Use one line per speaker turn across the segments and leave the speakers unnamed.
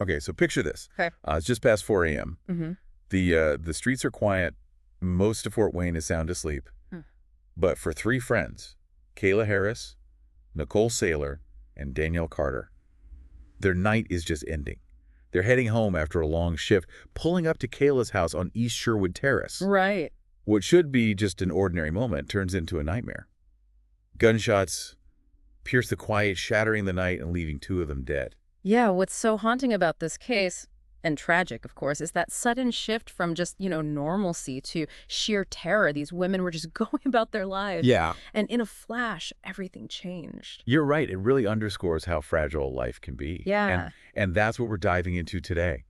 Okay, so picture this.
Okay.
It's just past 4 a.m.
Mm-hmm.
The streets are quiet. Most of Fort Wayne is sound asleep.
Hmm.
But for three friends, Kayla Harris, Nicole Saylor, and Danielle Carter, their night is just ending. They're heading home after a long shift, pulling up to Kayla's house on East Sherwood Terrace.
Right.
What should be just an ordinary moment turns into a nightmare. Gunshots pierce the quiet, shattering the night and leaving two of them dead.
Yeah, what's so haunting about this case, and tragic, of course, is that sudden shift from just, normalcy to sheer terror. These women were just going about their lives.
Yeah.
And in a flash, everything changed.
You're right. It really underscores how fragile life can be.
Yeah.
And that's what we're diving into today.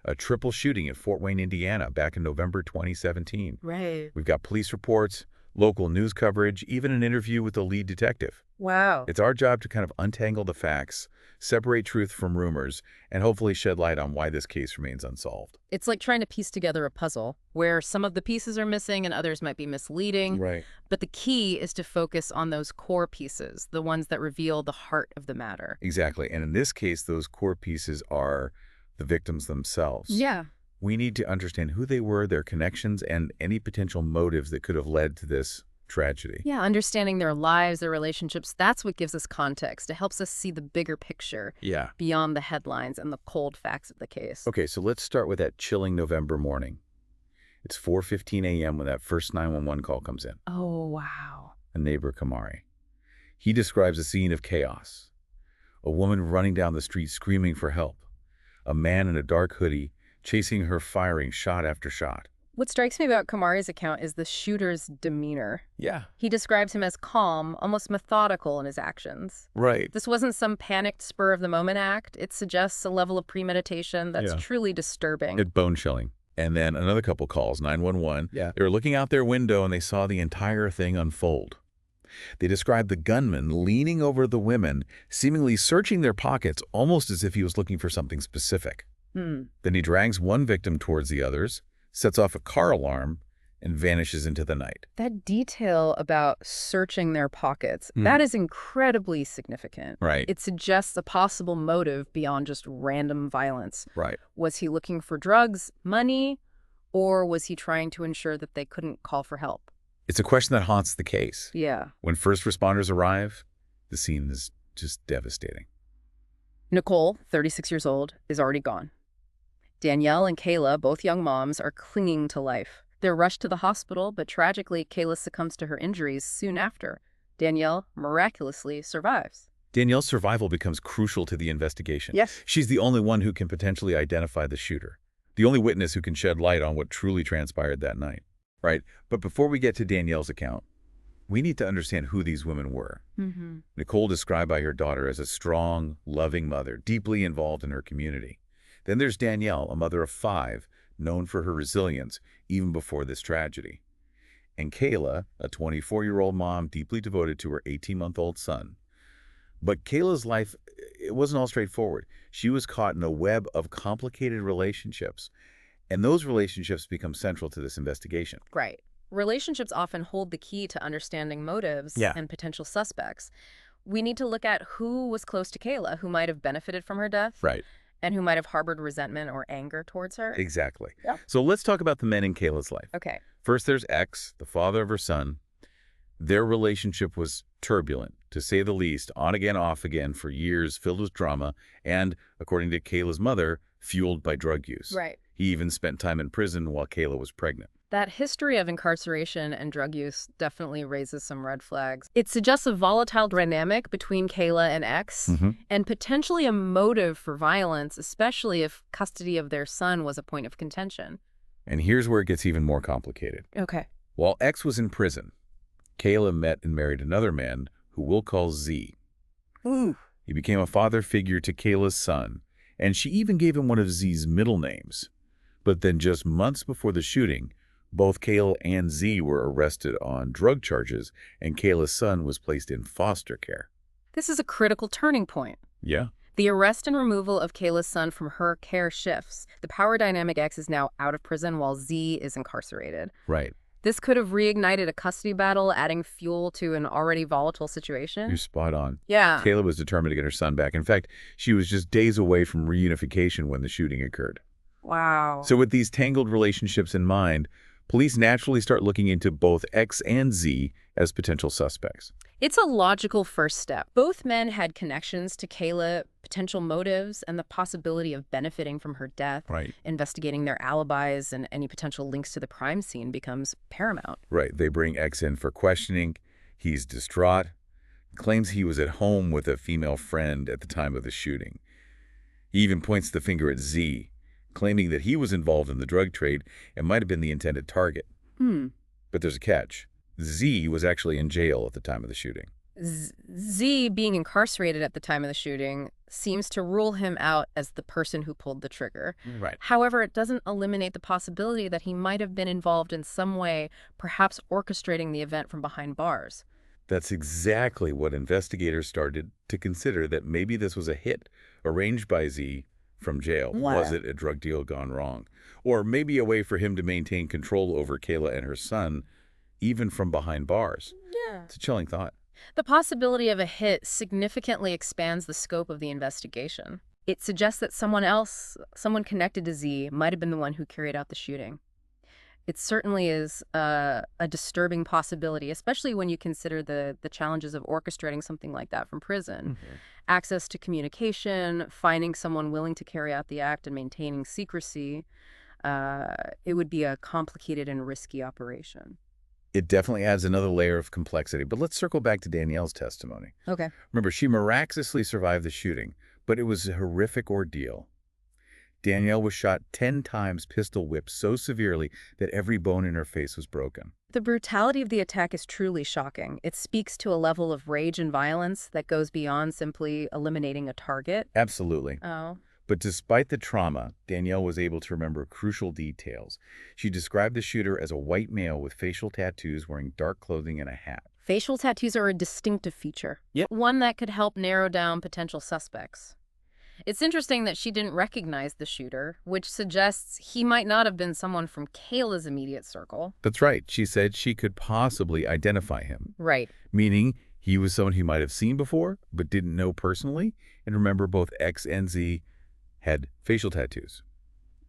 A triple shooting at Fort Wayne, Indiana, back in November 2017.
Right.
We've got police reports, local news coverage, even an interview with the lead detective.
Wow.
It's our job to kind of untangle the facts, separate truth from rumors, and hopefully shed light on why this case remains unsolved.
It's like trying to piece together a puzzle where some of the pieces are missing and others might be misleading.
Right.
But the key is to focus on those core pieces, the ones that reveal the heart of the matter.
Exactly. And in this case, those core pieces are the victims themselves.
Yeah.
We need to understand who they were, their connections, and any potential motives that could have led to this tragedy.
Yeah, understanding their lives, their relationships, that's what gives us context. It helps us see the bigger picture
Yeah.
beyond the headlines and the cold facts of the case.
Okay, so let's start with that chilling November morning. It's 4:15 a.m. when that first 911 call comes in.
Oh, wow.
A neighbor, Kamari. He describes a scene of chaos. A woman running down the street screaming for help. A man in a dark hoodie chasing her, firing shot after shot.
What strikes me about Kamari's account is the shooter's demeanor.
Yeah.
He describes him as calm, almost methodical in his actions.
Right.
This wasn't some panicked spur-of-the-moment act. It suggests a level of premeditation that's truly disturbing.
It's bone-chilling. And then another couple calls, 911.
Yeah.
They were looking out their window and they saw the entire thing unfold. They described the gunman leaning over the women, seemingly searching their pockets almost as if he was looking for something specific. Then he drags one victim towards the others, sets off a car alarm, and vanishes into the night.
That detail about searching their pockets, that is incredibly significant.
Right.
It suggests a possible motive beyond just random violence.
Right.
Was he looking for drugs, money, or was he trying to ensure that they couldn't call for help?
It's a question that haunts the case.
Yeah.
When first responders arrive, the scene is just devastating.
Nicole, 36 years old, is already gone. Danielle and Kayla, both young moms, are clinging to life. They're rushed to the hospital, but tragically, Kayla succumbs to her injuries soon after. Danielle miraculously survives.
Danielle's survival becomes crucial to the investigation.
Yes.
She's the only one who can potentially identify the shooter, the only witness who can shed light on what truly transpired that night. Right. But before we get to Danielle's account, we need to understand who these women were. Nicole described by her daughter as a strong, loving mother, deeply involved in her community. Then there's Danielle, a mother of 5, known for her resilience even before this tragedy. And Kayla, a 24-year-old mom deeply devoted to her 18-month-old son. But Kayla's life, it wasn't all straightforward. She was caught in a web of complicated relationships, and those relationships become central to this investigation.
Right. Relationships often hold the key to understanding motives and potential suspects. We need to look at who was close to Kayla, who might have benefited from her death.
Right.
And who might have harbored resentment or anger towards her.
Exactly.
Yeah.
So let's talk about the men in Kayla's life.
Okay.
First, there's X, the father of her son. Their relationship was turbulent, to say the least, on again, off again for years, filled with drama, and, according to Kayla's mother, fueled by drug use.
Right.
He even spent time in prison while Kayla was pregnant.
That history of incarceration and drug use definitely raises some red flags. It suggests a volatile dynamic between Kayla and X, and potentially a motive for violence, especially if custody of their son was a point of contention.
And here's where it gets even more complicated.
Okay.
While X was in prison, Kayla met and married another man who we'll call Z.
Ooh.
He became a father figure to Kayla's son, and she even gave him one of Z's middle names. But then just months before the shooting, both Kayla and Z were arrested on drug charges, and Kayla's son was placed in foster care.
This is a critical turning point.
Yeah.
The arrest and removal of Kayla's son from her care shifts. The power dynamic X is now out of prison while Z is incarcerated.
Right.
This could have reignited a custody battle, adding fuel to an already volatile situation.
You're spot on.
Yeah.
Kayla was determined to get her son back. In fact, she was just days away from reunification when the shooting occurred.
Wow.
So with these tangled relationships in mind, police naturally start looking into both X and Z as potential suspects.
It's a logical first step. Both men had connections to Kayla, potential motives, and the possibility of benefiting from her death.
Right.
Investigating their alibis and any potential links to the crime scene becomes paramount.
Right. They bring X in for questioning. He's distraught, claims he was at home with a female friend at the time of the shooting. He even points the finger at Z, claiming that he was involved in the drug trade and might have been the intended target. But there's a catch. Z was actually in jail at the time of the shooting.
Z, being incarcerated at the time of the shooting, seems to rule him out as the person who pulled the trigger.
Right.
However, it doesn't eliminate the possibility that he might have been involved in some way, perhaps orchestrating the event from behind bars.
That's exactly what investigators started to consider, that maybe this was a hit arranged by Z from jail.
Wow.
Was it a drug deal gone wrong? Or maybe a way for him to maintain control over Kayla and her son, even from behind bars?
Yeah.
It's a chilling thought.
The possibility of a hit significantly expands the scope of the investigation. It suggests that someone connected to Z, might have been the one who carried out the shooting. It certainly is a disturbing possibility, especially when you consider the challenges of orchestrating something like that from prison. Access to communication, finding someone willing to carry out the act, and maintaining secrecy. It would be a complicated and risky operation.
It definitely adds another layer of complexity. But let's circle back to Danielle's testimony.
Okay.
Remember, she miraculously survived the shooting, but it was a horrific ordeal. Danielle was shot 10 times, pistol whipped so severely that every bone in her face was broken.
The brutality of the attack is truly shocking. It speaks to a level of rage and violence that goes beyond simply eliminating a target.
Absolutely.
Oh.
But despite the trauma, Danielle was able to remember crucial details. She described the shooter as a white male with facial tattoos, wearing dark clothing and a hat.
Facial tattoos are a distinctive feature.
Yep.
One that could help narrow down potential suspects. It's interesting that she didn't recognize the shooter, which suggests he might not have been someone from Kayla's immediate circle.
That's right. She said she could possibly identify him.
Right.
Meaning he was someone he might have seen before, but didn't know personally. And remember, both X and Z had facial tattoos.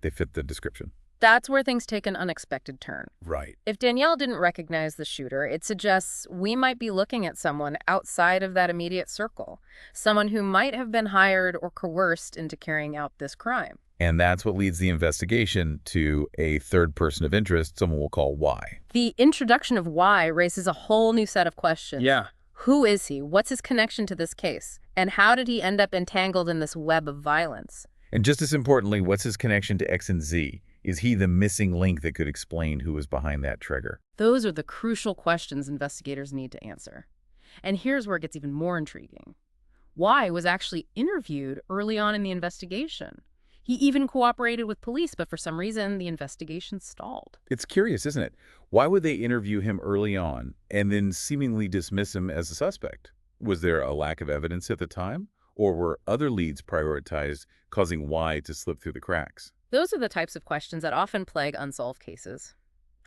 They fit the description.
That's where things take an unexpected turn.
Right.
If Danielle didn't recognize the shooter, it suggests we might be looking at someone outside of that immediate circle, someone who might have been hired or coerced into carrying out this crime.
And that's what leads the investigation to a third person of interest, someone we'll call Y.
The introduction of Y raises a whole new set of questions.
Yeah.
Who is he? What's his connection to this case? And how did he end up entangled in this web of violence?
And just as importantly, what's his connection to X and Z? Is he the missing link that could explain who was behind that trigger?
Those are the crucial questions investigators need to answer. And here's where it gets even more intriguing. Y was actually interviewed early on in the investigation. He even cooperated with police, but for some reason, the investigation stalled.
It's curious, isn't it? Why would they interview him early on and then seemingly dismiss him as a suspect? Was there a lack of evidence at the time? Or were other leads prioritized, causing Y to slip through the cracks?
Those are the types of questions that often plague unsolved cases.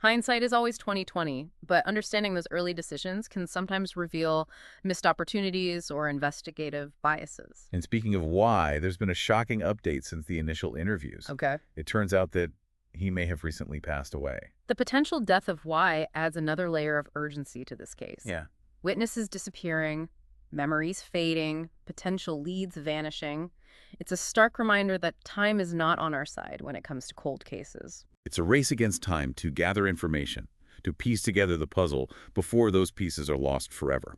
Hindsight is always 20/20, but understanding those early decisions can sometimes reveal missed opportunities or investigative biases.
And speaking of Y, there's been a shocking update since the initial interviews.
Okay.
It turns out that he may have recently passed away.
The potential death of Y adds another layer of urgency to this case.
Yeah.
Witnesses disappearing, memories fading, potential leads vanishing. It's a stark reminder that time is not on our side when it comes to cold cases.
It's a race against time to gather information, to piece together the puzzle before those pieces are lost forever.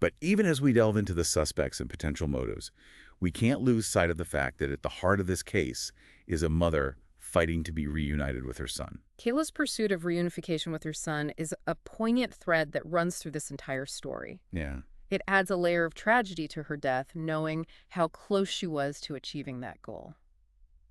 But even as we delve into the suspects and potential motives, we can't lose sight of the fact that at the heart of this case is a mother fighting to be reunited with her son.
Kayla's pursuit of reunification with her son is a poignant thread that runs through this entire story.
Yeah.
It adds a layer of tragedy to her death, knowing how close she was to achieving that goal.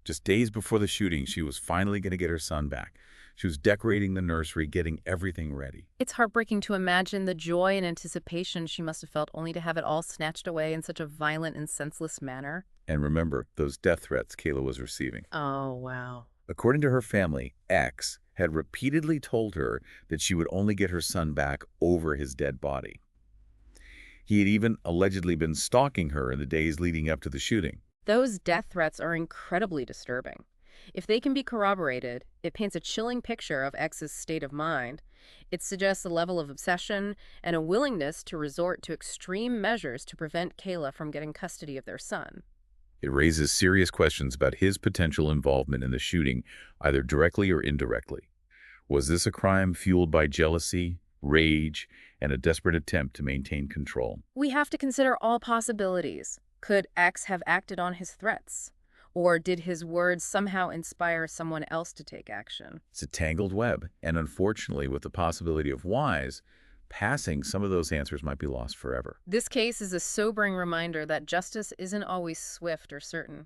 Just days before the shooting, she was finally going to get her son back. She was decorating the nursery, getting everything ready.
It's heartbreaking to imagine the joy and anticipation she must have felt only to have it all snatched away in such a violent and senseless manner.
And remember those death threats Kayla was receiving.
Oh, wow.
According to her family, X had repeatedly told her that she would only get her son back over his dead body. He had even allegedly been stalking her in the days leading up to the shooting.
Those death threats are incredibly disturbing. If they can be corroborated, it paints a chilling picture of X's state of mind. It suggests a level of obsession and a willingness to resort to extreme measures to prevent Kayla from getting custody of their son.
It raises serious questions about his potential involvement in the shooting, either directly or indirectly. Was this a crime fueled by jealousy, rage, and a desperate attempt to maintain control?
We have to consider all possibilities. Could X have acted on his threats? Or did his words somehow inspire someone else to take action?
It's a tangled web, and unfortunately, with the possibility of Y's passing, some of those answers might be lost forever.
This case is a sobering reminder that justice isn't always swift or certain.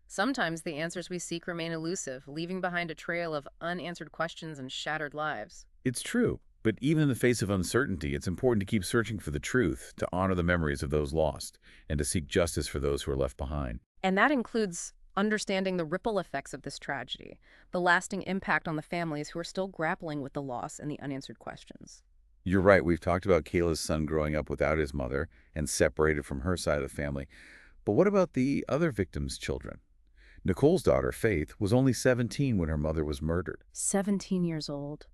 Sometimes the answers we seek remain elusive, leaving behind a trail of unanswered questions and shattered lives.
It's true, but even in the face of uncertainty, it's important to keep searching for the truth, to honor the memories of those lost, and to seek justice for those who are left behind.
And that includes understanding the ripple effects of this tragedy, the lasting impact on the families who are still grappling with the loss and the unanswered questions.
You're right, we've talked about Kayla's son growing up without his mother and separated from her side of the family. But what about the other victims' children? Nicole's daughter, Faith, was only 17 when her mother was murdered.
17 years old.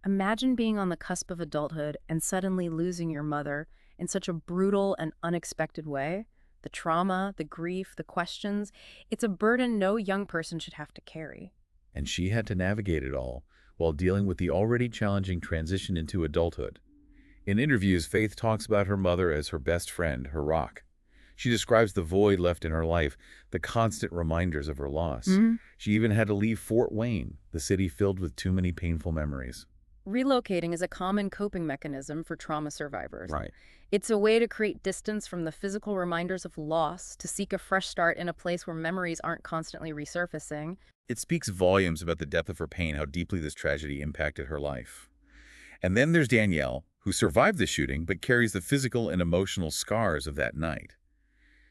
Imagine being on the cusp of adulthood and suddenly losing your mother in such a brutal and unexpected way. The trauma, the grief, the questions, it's a burden no young person should have to carry.
And she had to navigate it all while dealing with the already challenging transition into adulthood. In interviews, Faith talks about her mother as her best friend, her rock. She describes the void left in her life, the constant reminders of her loss. She even had to leave Fort Wayne, the city filled with too many painful memories.
Relocating is a common coping mechanism for trauma survivors.
Right.
It's a way to create distance from the physical reminders of loss, to seek a fresh start in a place where memories aren't constantly resurfacing.
It speaks volumes about the depth of her pain, how deeply this tragedy impacted her life. And then there's Danielle, who survived the shooting but carries the physical and emotional scars of that night.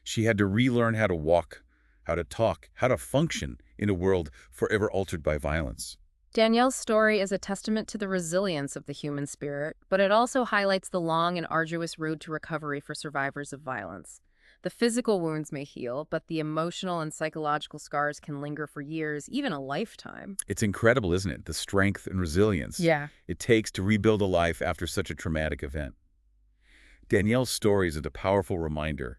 She had to relearn how to walk, how to talk, how to function in a world forever altered by violence.
Danielle's story is a testament to the resilience of the human spirit, but it also highlights the long and arduous road to recovery for survivors of violence. The physical wounds may heal, but the emotional and psychological scars can linger for years, even a lifetime.
It's incredible, isn't it? The strength and resilience it takes to rebuild a life after such a traumatic event. Danielle's story is a powerful reminder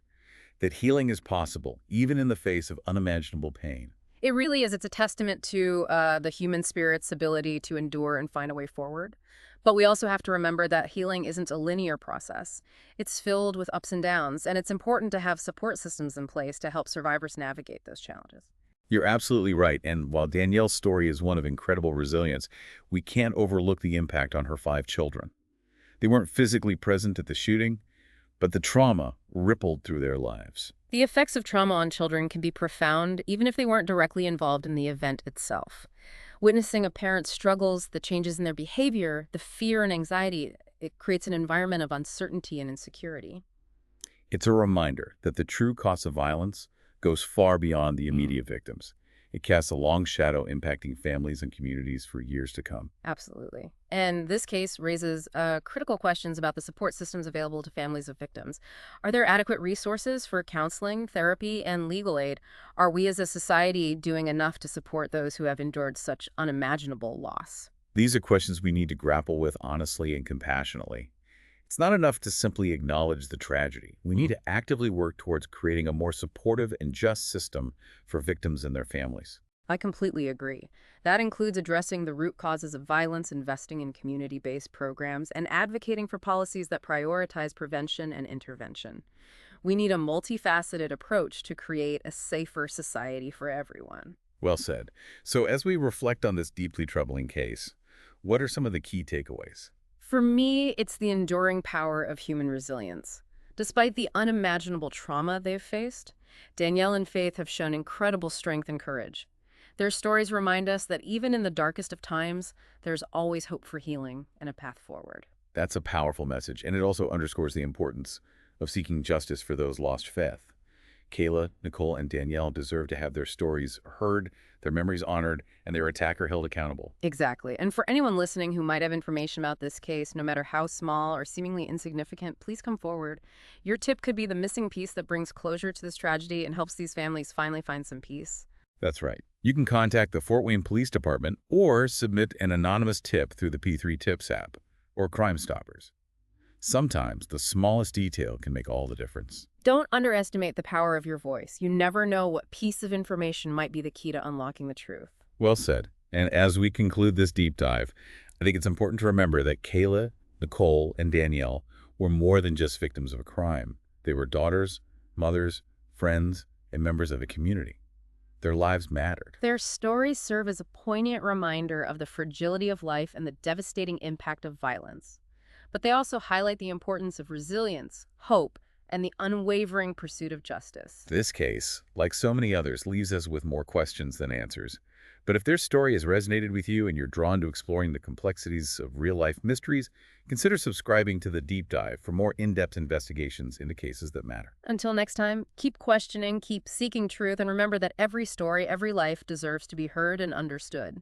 that healing is possible, even in the face of unimaginable pain.
It really is. It's a testament to the human spirit's ability to endure and find a way forward. But we also have to remember that healing isn't a linear process. It's filled with ups and downs, and it's important to have support systems in place to help survivors navigate those challenges.
You're absolutely right, and while Danielle's story is one of incredible resilience, we can't overlook the impact on her 5 children. They weren't physically present at the shooting, but the trauma rippled through their lives.
The effects of trauma on children can be profound, even if they weren't directly involved in the event itself. Witnessing a parent's struggles, the changes in their behavior, the fear and anxiety, it creates an environment of uncertainty and insecurity.
It's a reminder that the true cost of violence goes far beyond the immediate victims. It casts a long shadow impacting families and communities for years to come.
Absolutely. And this case raises critical questions about the support systems available to families of victims. Are there adequate resources for counseling, therapy, and legal aid? Are we as a society doing enough to support those who have endured such unimaginable loss?
These are questions we need to grapple with honestly and compassionately. It's not enough to simply acknowledge the tragedy. We need to actively work towards creating a more supportive and just system for victims and their families.
I completely agree. That includes addressing the root causes of violence, investing in community-based programs, and advocating for policies that prioritize prevention and intervention. We need a multifaceted approach to create a safer society for everyone.
Well said. So as we reflect on this deeply troubling case, what are some of the key takeaways?
For me, it's the enduring power of human resilience. Despite the unimaginable trauma they've faced, Danielle and Faith have shown incredible strength and courage. Their stories remind us that even in the darkest of times, there's always hope for healing and a path forward.
That's a powerful message, and it also underscores the importance of seeking justice for those lost. Faith. Kayla, Nicole, and Danielle deserve to have their stories heard, their memories honored, and their attacker held accountable.
Exactly. And for anyone listening who might have information about this case, no matter how small or seemingly insignificant, please come forward. Your tip could be the missing piece that brings closure to this tragedy and helps these families finally find some peace.
That's right. You can contact the Fort Wayne Police Department or submit an anonymous tip through the P3 Tips app or Crime Stoppers. Sometimes the smallest detail can make all the difference.
Don't underestimate the power of your voice. You never know what piece of information might be the key to unlocking the truth.
Well said. And as we conclude this deep dive, I think it's important to remember that Kayla, Nicole, and Danielle were more than just victims of a crime. They were daughters, mothers, friends, and members of a community. Their lives mattered.
Their stories serve as a poignant reminder of the fragility of life and the devastating impact of violence. But they also highlight the importance of resilience, hope, and the unwavering pursuit of justice.
This case, like so many others, leaves us with more questions than answers. But if their story has resonated with you and you're drawn to exploring the complexities of real-life mysteries, consider subscribing to The Deep Dive for more in-depth investigations into cases that matter.
Until next time, keep questioning, keep seeking truth, and remember that every story, every life deserves to be heard and understood.